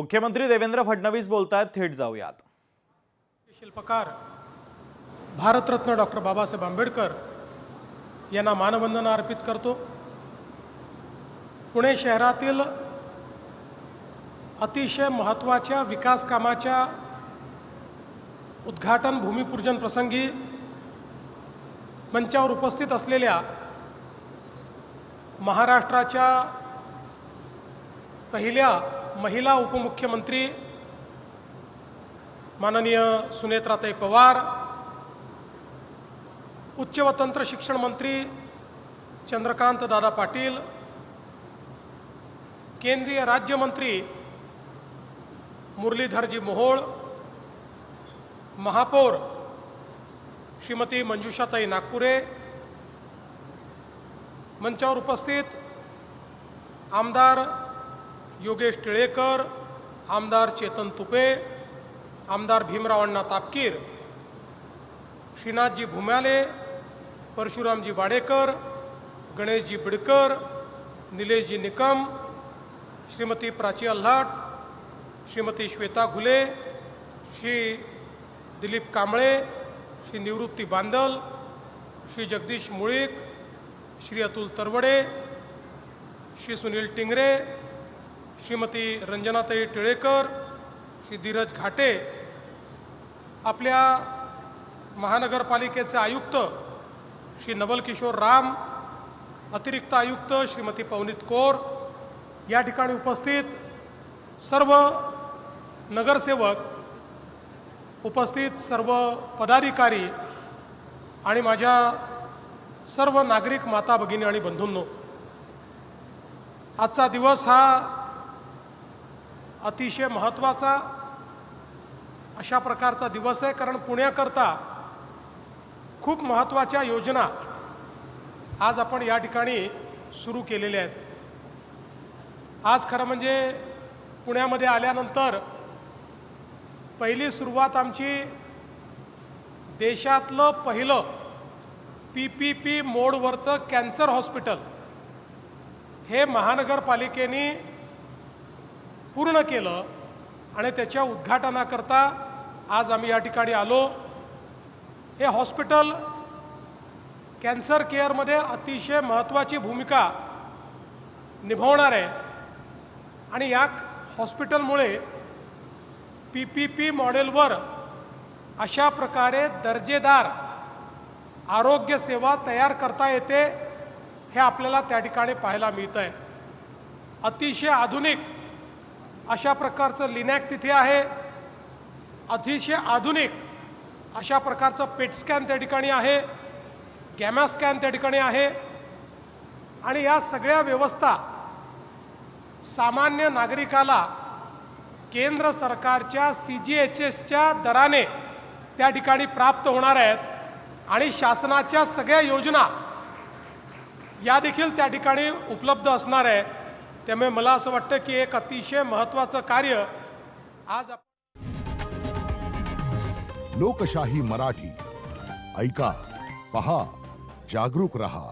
मुख्यमंत्री देवेंद्र फडणवीस बोलतायत, थेट जाऊयात। शिल्पकार भारतरत्न डॉक्टर बाबासाहेब आंबेडकर यांना मानवंदना अर्पित करतो। पुणे शहरातील अतिशय महत्त्वाच्या विकास कामाच्या उद्घाटन भूमिपूजन प्रसंगी मंचावर उपस्थित असलेल्या महाराष्ट्राच्या पहिल्या महिला उपमुख्यमंत्री माननीय सुनेत्राताई पवार, उच्च व तंत्र शिक्षण मंत्री चंद्रकांत दादा पाटील, केंद्रीय राज्यमंत्री मुरलीधरजी मोहोळ, महापौर श्रीमती मंजुषाताई नागपुरे, मंचावर उपस्थित आमदार योगेश टिळेकर, आमदार चेतन तुपे, आमदार भीमराव अण्णा तापकीर, श्रीनाथजी भुम्याले, परशुरामजी वाडेकर, गणेशजी बिडकर, निलेशजी निकम, श्रीमती प्राची अल्हाट, श्रीमती श्वेता घुले, श्री दिलीप कांबळे, श्री निवृत्ती बांदल, श्री जगदीश मुळीक, श्री अतुल तरवडे, श्री सुनील टिंगरे, श्रीमती रंजनाताई टिळेकर, श्री धीरज घाटे, आपल्या महानगरपालिकेचे आयुक्त श्री नवल किशोर राम, अतिरिक्त आयुक्त श्रीमती पवनीत कौर, या ठिकाणी उपस्थित सर्व नगरसेवक, उपस्थित सर्व पदाधिकारी आणि माझ्या सर्व नागरिक माता भगिनी आणि बंधूंनो, आजचा दिवस हा अतिशय महत्त्वाचा अशा प्रकारचा दिवस आहे, कारण पुण्याकरता खूप महत्त्वाच्या योजना आज आपण या ठिकाणी सुरू केलेल्या आहेत। आज खरं म्हणजे पुण्यामध्ये आल्यानंतर पहिली सुरुवात आमची देशातलं पहिलं PPP मोडवरचं कॅन्सर हॉस्पिटल हे महानगरपालिकेने पूर्ण केलं आणि त्याच्या उद्घाटनाकरता आज आम्ही या ठिकाणी आलो। हे हॉस्पिटल कॅन्सर केअरमध्ये अतिशय महत्त्वाची भूमिका निभावणार आहे आणि या हॉस्पिटलमुळे PPP मॉडेलवर अशा प्रकारे दर्जेदार आरोग्य सेवा तयार करता येते, हे आपल्याला त्या ठिकाणी पाहायला मिळतं आहे। अतिशय आधुनिक अशा प्रकारचं लिनॅक तिथे आहे, अतिशय आधुनिक अशा प्रकारचं पेट स्कॅन त्या ठिकाणी आहे, गॅमा स्कॅन त्या ठिकाणी आहे आणि या सगळ्या व्यवस्था सामान्य नागरिकाला केंद्र सरकारच्या CGHSच्या दराने त्या ठिकाणी प्राप्त होणार आहेत आणि शासनाच्या सगळ्या योजना या देखील त्या ठिकाणी उपलब्ध असणार आहे। त्यामुळे मला असं वाटतं की एक अतिशय महत्त्वाचं कार्य आज लोकशाही मराठी ऐका, पहा, जागरूक रहा।